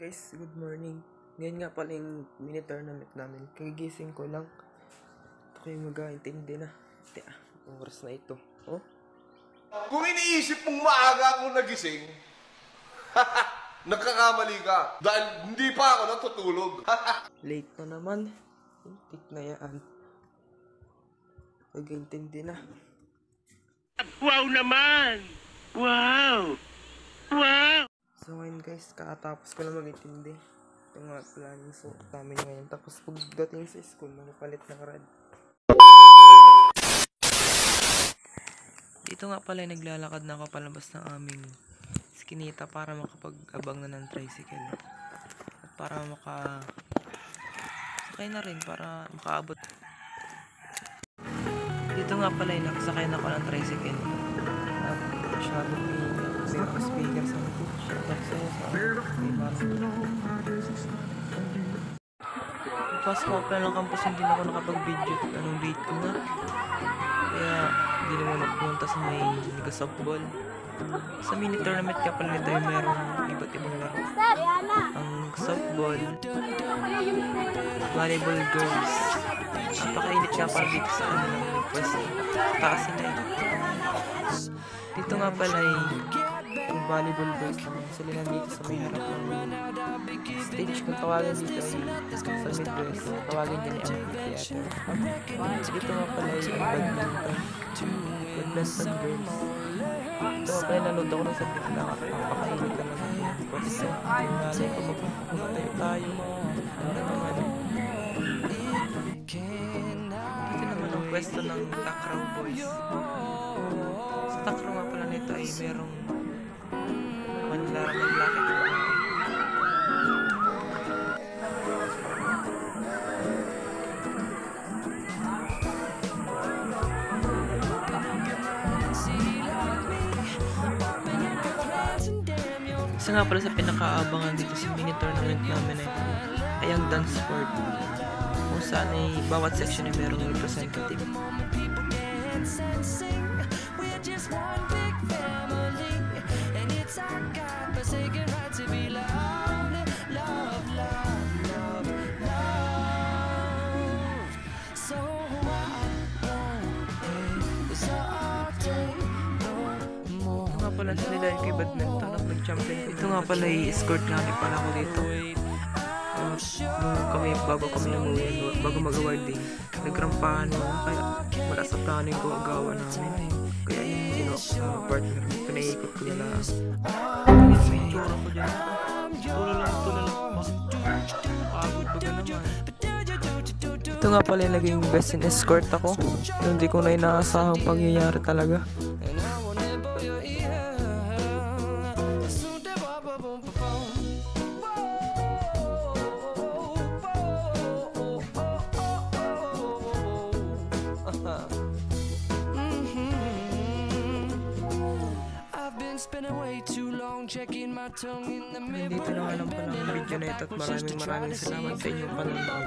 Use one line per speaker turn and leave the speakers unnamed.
Guys, good morning. Ngayon nga pala yung mini tournament namin. Kagigising ko lang. Ito kayo mag-aintindi na. Oras na ito. Oh?
Kung iniisip mong maaga akong nagising, nagkakamali ka. Dahil hindi pa ako natutulog.
Late na naman. Tik na yan. Mag-aintindi na.
Wow naman! Wow! Wow!
So ngayon guys, kakatapos ko na mag-intindi. Ito nga pala yung suot namin ngayon. Tapos pagdating sa school, magpalit ng rad. Dito nga pala naglalakad na ako palabas ng aming skinita para makapag-abang na ng tricycle. At para sakay na rin para makaabot. Dito nga pala nakasakay na ako ng tricycle. At masyadong may speaker sa likod. Pas ko pala ng campus, hindi na ako nakapag-video. Anong date ko na. Kaya hindi naman nakapunta sa may softball. Sa mini tournament ka pala nito yung merong iba't ibang laro. Ang softball, volleyball girls. Napakainit nga pala dito sa kanilang pwesto. Taas sila eh. Dito nga pala yung volleyball girls naman. Sila lang dito sa may harap ng stage. Kung tawagin dito ay sa Midwest, tawagin din yung theater. Dito nga pala yung badminton girls. Ito nga pala nanood ako ng sabit lang at napakainit ka naman yung pwesto. Yung nanay ko magpapatayo tayo. Dito naman ang pwesto ng Takraw Boys. Sa Takraw nga pala nito ay merong manlaran ng lakit. Isa nga pala sa pinakaabangan dito sa mini tournament namin ay ang dance sport. Kung saan ay bawat section ay merong representative. Pala sila dahil kay badminton at nag-champion. Ito nga pala i-escort namin pala ako dito. Bago kami umuwi, bago mag-awarding, nagrampahan mo. Kaya wala sa plano yung gagawa namin. Kaya yung sa partner, pinaikot ko nila. May tsura ko dyan. Tulo lang. Pagod baga naman. Ito nga pala yung naging best in escort ako. Hindi ko na inaasahang pangyayari talaga. Dito na alam ko ng video na ito at maraming salamat sa inyong panonood.